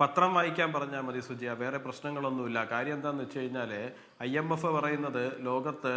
പത്രം വായിക്കാൻ പറഞ്ഞാൽ മതി സുജിയ, വേറെ പ്രശ്നങ്ങളൊന്നുമില്ല. കാര്യം എന്താണെന്ന് വെച്ച് കഴിഞ്ഞാൽ IMF പറയുന്നത് ലോകത്ത്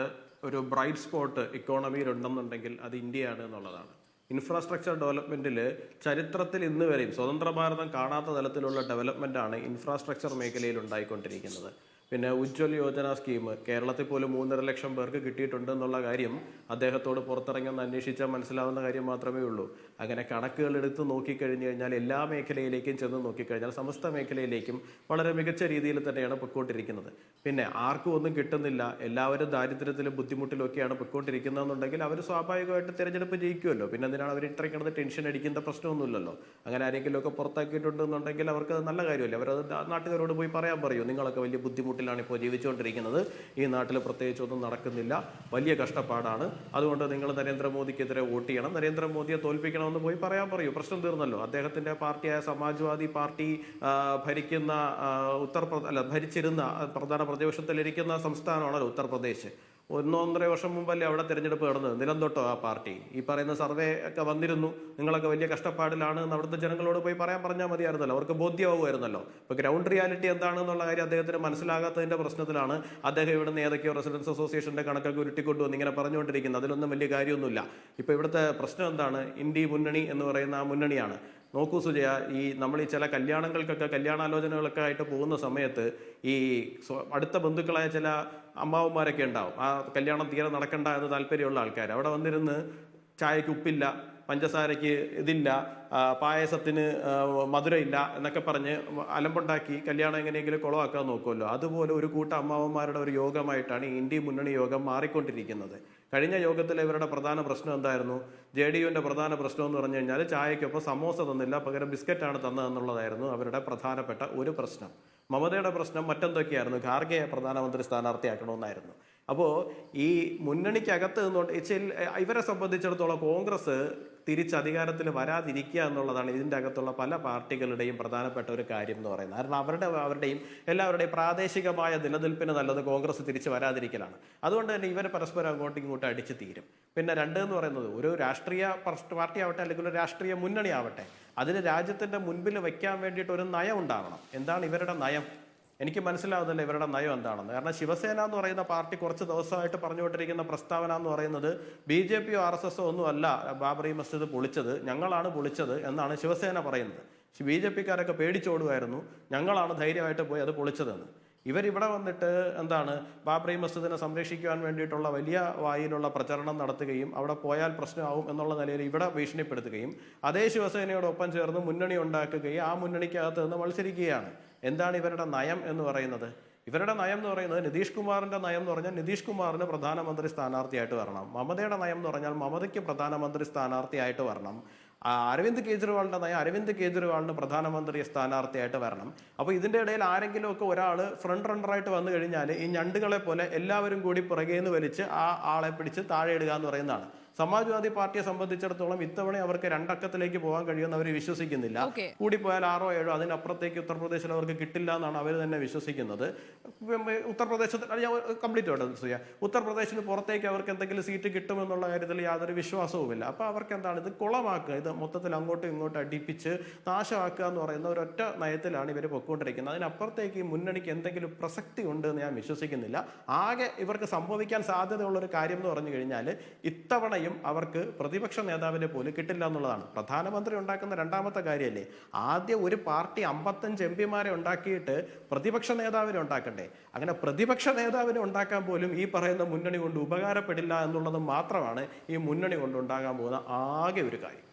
ഒരു ബ്രൈറ്റ് സ്പോട്ട് ഇക്കോണമിയിൽ ഉണ്ടെന്നുണ്ടെങ്കിൽ അത് ഇന്ത്യയാണ് എന്നുള്ളതാണ്. ഇൻഫ്രാസ്ട്രക്ചർ ഡെവലപ്മെന്റിൽ ചരിത്രത്തിൽ ഇന്ന് വരെയും സ്വതന്ത്ര ഭാരതം കാണാത്ത തലത്തിലുള്ള ഡെവലപ്മെന്റാണ് ഇൻഫ്രാസ്ട്രക്ചർ മേഖലയിൽ ഉണ്ടായിക്കൊണ്ടിരിക്കുന്നത്. പിന്നെ ഉജ്ജ്വൽ യോജന സ്കീം കേരളത്തിൽ പോലും 3.5 ലക്ഷം പേർക്ക് കിട്ടിയിട്ടുണ്ട് എന്നുള്ള കാര്യം അദ്ദേഹത്തോട് പുറത്തിറങ്ങുന്ന അന്വേഷിച്ചാൽ മനസ്സിലാവുന്ന കാര്യം മാത്രമേ ഉള്ളൂ. അങ്ങനെ കണക്കുകൾ എടുത്ത് നോക്കിക്കഴിഞ്ഞു കഴിഞ്ഞാൽ എല്ലാ മേഖലയിലേക്കും ചെന്ന് നോക്കിക്കഴിഞ്ഞാൽ സമസ്ത മേഖലയിലേക്കും വളരെ മികച്ച രീതിയിൽ തന്നെയാണ് പൊയ്ക്കൊണ്ടിരിക്കുന്നത്. പിന്നെ ആർക്കും ഒന്നും കിട്ടുന്നില്ല, എല്ലാവരും ദാരിദ്ര്യത്തിലും ബുദ്ധിമുട്ടിലൊക്കെയാണ് പൊയ്ക്കൊണ്ടിരിക്കുന്നതെന്നുണ്ടെങ്കിൽ അവർ സ്വാഭാവികമായിട്ട് തിരഞ്ഞെടുപ്പ് ജയിക്കുമല്ലോ. പിന്നെ എന്തിനാണ് അവർ ഇത്ര കിടന്ന് ടെൻഷൻ അടിക്കുന്ന പ്രശ്നമൊന്നുമില്ലല്ലോ. അങ്ങനെ ആരെങ്കിലുമൊക്കെ പുറത്താക്കിയിട്ടുണ്ടെന്നുണ്ടെങ്കിൽ അവർക്ക് നല്ല കാര്യമല്ലേ, അവരത് നാട്ടുകാരോട് പോയി പറയാൻ പറയൂ, നിങ്ങളൊക്കെ വലിയ ബുദ്ധിമുട്ടിലാണ് ഇപ്പോൾ ജീവിച്ചുകൊണ്ടിരിക്കുന്നത്, ഈ നാട്ടിൽ പ്രത്യേകിച്ചൊന്നും നടക്കുന്നില്ല, വലിയ കഷ്ടപ്പാടാണ്, അതുകൊണ്ട് നിങ്ങൾ നരേന്ദ്രമോദിക്കെതിരെ വോട്ട് ചെയ്യണം, നരേന്ദ്രമോദിയെ തോൽപ്പിക്കണമെന്ന് പോയി പറയാൻ പറയൂ, പ്രശ്നം തീർന്നല്ലോ. അദ്ദേഹത്തിന്റെ പാർട്ടിയായ സമാജ്വാദി പാർട്ടി ഭരിക്കുന്ന ഭരിച്ചിരുന്ന പ്രധാന പ്രതിപക്ഷത്തിലിരിക്കുന്ന സംസ്ഥാനമാണല്ലോ ഉത്തർപ്രദേശ്. 1.5 വർഷം മുമ്പല്ലേ അവിടെ തിരഞ്ഞെടുപ്പ് നടന്നത്, നിലം തൊട്ടോ ആ പാർട്ടി. ഈ പറയുന്ന സർവേ ഒക്കെ വന്നിരുന്നു, നിങ്ങളൊക്കെ വലിയ കഷ്ടപ്പാടിലാണ് എന്ന് അവിടുത്തെ ജനങ്ങളോട് പോയി പറയാൻ പറഞ്ഞാൽ മതിയായിരുന്നല്ലോ, അവർക്ക് ബോധ്യമാകുമായിരുന്നല്ലോ. ഇപ്പൊ ഗ്രൗണ്ട് റിയാലിറ്റി എന്താണെന്നുള്ള കാര്യം അദ്ദേഹത്തിന് മനസ്സിലാകാത്തതിന്റെ പ്രശ്നത്തിലാണ് അദ്ദേഹം ഇവിടുന്ന് ഏതൊക്കെയോ റെസിഡൻസ് അസോസിയേഷന്റെ കണക്കൊക്കെ ഉരുട്ടിക്കൊണ്ടുവന്ന് ഇങ്ങനെ പറഞ്ഞുകൊണ്ടിരിക്കുന്നത്. അതിലൊന്നും വലിയ കാര്യമൊന്നുമില്ല. ഇപ്പൊ ഇവിടുത്തെ പ്രശ്നം എന്താണ്? ഇന്ത്യ മുന്നണി എന്ന് പറയുന്ന ആ മുന്നണിയാണ്. നോക്കൂ സുജയ, നമ്മൾ ഈ ചില കല്യാണങ്ങൾക്കൊക്കെ കല്യാണാലോചനകളൊക്കെ ആയിട്ട് പോകുന്ന സമയത്ത് ഈ അടുത്ത ബന്ധുക്കളായ ചില അമ്മാവന്മാരൊക്കെ ഉണ്ടാവും. ആ കല്യാണം തീരെ നടക്കണ്ട എന്ന് താല്പര്യമുള്ള ആൾക്കാർ അവിടെ വന്നിരുന്ന് ചായക്ക് ഉപ്പില്ല, പഞ്ചസാരയ്ക്ക് ഇതില്ല, പായസത്തിന് മധുരമില്ല എന്നൊക്കെ പറഞ്ഞ് അലമ്പുണ്ടാക്കി കല്യാണം എങ്ങനെയെങ്കിലും കുളമാക്കാൻ നോക്കുമല്ലോ. അതുപോലെ ഒരു കൂട്ടം അമ്മാവന്മാരുടെ ഒരു യോഗമായിട്ടാണ് ഇന്ത്യ മുന്നണി യോഗം മാറിക്കൊണ്ടിരിക്കുന്നത്. കഴിഞ്ഞ യോഗത്തിൽ ഇവരുടെ പ്രധാന പ്രശ്നം എന്തായിരുന്നു? JDUവിൻ്റെ പ്രധാന പ്രശ്നം എന്ന് പറഞ്ഞു കഴിഞ്ഞാൽ ചായക്കൊപ്പം സമോസ തന്നില്ല, പകരം ബിസ്ക്കറ്റാണ് തന്നതെന്നുള്ളതായിരുന്നു അവരുടെ പ്രധാനപ്പെട്ട ഒരു പ്രശ്നം. മമതയുടെ പ്രശ്നം മറ്റെന്തൊക്കെയായിരുന്നു? ഖാർഗെയെ പ്രധാനമന്ത്രി സ്ഥാനാർത്ഥിയാക്കണമെന്നായിരുന്നു. അപ്പോൾ ഈ മുന്നണിക്കകത്ത് നിന്നുകൊണ്ട് ഇവരെ സംബന്ധിച്ചിടത്തോളം കോൺഗ്രസ് തിരിച്ച് അധികാരത്തിൽ വരാതിരിക്കുക എന്നുള്ളതാണ് ഇതിൻ്റെ അകത്തുള്ള പല പാർട്ടികളുടെയും പ്രധാനപ്പെട്ട ഒരു കാര്യം എന്ന് പറയുന്നത്. കാരണം അവരുടെയും എല്ലാവരുടെയും പ്രാദേശികമായ നിലനിൽപ്പിന് നല്ലത് കോൺഗ്രസ് തിരിച്ച് വരാതിരിക്കലാണ്. അതുകൊണ്ട് തന്നെ ഇവർ പരസ്പരം അങ്ങോട്ടും ഇങ്ങോട്ടും അടിച്ചു തീരും. പിന്നെ രണ്ട് എന്ന് പറയുന്നത്, ഒരു രാഷ്ട്രീയ പാർട്ടി ആവട്ടെ അല്ലെങ്കിൽ ഒരു രാഷ്ട്രീയ മുന്നണി ആവട്ടെ, അതിന് രാജ്യത്തിൻ്റെ മുൻപിൽ വയ്ക്കാൻ വേണ്ടിയിട്ട് ഒരു നയം ഉണ്ടാവണം. എന്താണ് ഇവരുടെ നയം? എനിക്ക് മനസ്സിലാവുന്നില്ല ഇവരുടെ നയം എന്താണെന്ന്. കാരണം ശിവസേന എന്ന് പറയുന്ന പാർട്ടി കുറച്ച് ദിവസമായിട്ട് പറഞ്ഞുകൊണ്ടിരിക്കുന്ന പ്രസ്താവന എന്ന് പറയുന്നത് BJPയോ RSSO ഒന്നും അല്ല ബാബറി മസ്ജിദ് പൊളിച്ചത്, ഞങ്ങളാണ് പൊളിച്ചത് എന്നാണ് ശിവസേന പറയുന്നത്. BJPക്കാരൊക്കെ പേടിച്ചോടുമായിരുന്നു, ഞങ്ങളാണ് ധൈര്യമായിട്ട് പോയി അത് പൊളിച്ചതെന്ന്. ഇവരിവിടെ വന്നിട്ട് എന്താണ്, ബാബറി മസ്ജിദിനെ സംരക്ഷിക്കുവാൻ വേണ്ടിയിട്ടുള്ള വലിയ വായിലുള്ള പ്രചരണം നടത്തുകയും അവിടെ പോയാൽ പ്രശ്നമാവും എന്നുള്ള നിലയിൽ ഇവിടെ ഭീഷണിപ്പെടുത്തുകയും അതേ ശിവസേനയോടൊപ്പം ചേർന്ന് മുന്നണി ഉണ്ടാക്കുകയും ആ മുന്നണിക്കകത്ത് നിന്ന് മത്സരിക്കുകയാണ്. എന്താണ് ഇവരുടെ നയം എന്ന് പറയുന്നത്? ഇവരുടെ നയം എന്ന് പറയുന്നത്, നിതീഷ് കുമാറിന്റെ നയം എന്ന് പറഞ്ഞാൽ നിതീഷ് കുമാറിന് പ്രധാനമന്ത്രി സ്ഥാനാർത്ഥിയായിട്ട് വരണം. മമതയുടെ നയം എന്ന് പറഞ്ഞാൽ മമതയ്ക്ക് പ്രധാനമന്ത്രി സ്ഥാനാർത്ഥിയായിട്ട് വരണം. അരവിന്ദ് കെജ്രിവാളിന്റെ നയം അരവിന്ദ് കെജ്രിവാളിന് പ്രധാനമന്ത്രി സ്ഥാനാർത്ഥിയായിട്ട് വരണം. അപ്പോൾ ഇതിൻ്റെ ഇടയിൽ ആരെങ്കിലുമൊക്കെ ഒരാൾ ഫ്രണ്ട് റണ്ണറായിട്ട് വന്നു കഴിഞ്ഞാൽ ഈ ഞണ്ടുകളെ പോലെ എല്ലാവരും കൂടി പുറകേന്ന് വലിച്ച് ആ ആളെ പിടിച്ച് താഴെ ഇടുക എന്ന് പറയുന്നതാണ്. സമാജ്വാദി പാർട്ടിയെ സംബന്ധിച്ചിടത്തോളം ഇത്തവണ അവർക്ക് 2 അക്കത്തിലേക്ക് പോകാൻ കഴിയുമെന്ന് അവർ വിശ്വസിക്കുന്നില്ല. കൂടിപ്പോയാൽ 6 7 അതിനപ്പുറത്തേക്ക് ഉത്തർപ്രദേശിൽ അവർക്ക് കിട്ടില്ല എന്നാണ് അവർ തന്നെ വിശ്വസിക്കുന്നത്. ഉത്തർപ്രദേശത്ത് കംപ്ലീറ്റ് ചെയ്യാം, ഉത്തർപ്രദേശിന് പുറത്തേക്ക് അവർക്ക് എന്തെങ്കിലും സീറ്റ് കിട്ടുമെന്നുള്ള കാര്യത്തിൽ യാതൊരു വിശ്വാസവുമില്ല. അപ്പോൾ അവർക്ക് എന്താണ്, ഇത് കുളമാക്കുക, ഇത് മൊത്തത്തിൽ അങ്ങോട്ടും ഇങ്ങോട്ടും അടിപ്പിച്ച് നാശമാക്കുക എന്ന് പറയുന്ന ഒരൊറ്റ നയത്തിലാണ് ഇവർ പൊയ്ക്കൊണ്ടിരിക്കുന്നത്. അതിനപ്പുറത്തേക്ക് ഈ മുന്നണിക്ക് എന്തെങ്കിലും പ്രസക്തി ഉണ്ട് എന്ന് ഞാൻ വിശ്വസിക്കുന്നില്ല. ആകെ ഇവർക്ക് സംഭവിക്കാൻ സാധ്യതയുള്ളൊരു കാര്യം എന്ന് പറഞ്ഞു കഴിഞ്ഞാൽ ഇത്തവണ അവർക്ക് പ്രതിപക്ഷ നേതാവിനെ പോലും കിട്ടില്ല എന്നുള്ളതാണ്. പ്രധാനമന്ത്രി ഉണ്ടാക്കുന്ന രണ്ടാമത്തെ കാര്യമല്ലേ. ആദ്യം ഒരു പാർട്ടി 55 MP ഉണ്ടാക്കിയിട്ട് പ്രതിപക്ഷ നേതാവിനെ ഉണ്ടാക്കണ്ടേ? അങ്ങനെ പ്രതിപക്ഷ നേതാവിനെ ഉണ്ടാക്കാൻ പോലും ഈ പറയുന്ന മുന്നണി കൊണ്ട് ഉപകാരപ്പെടില്ല എന്നുള്ളത് മാത്രമാണ് ഈ മുന്നണി കൊണ്ട് ഉണ്ടാകാൻ പോകുന്ന ആകെ ഒരു കാര്യം.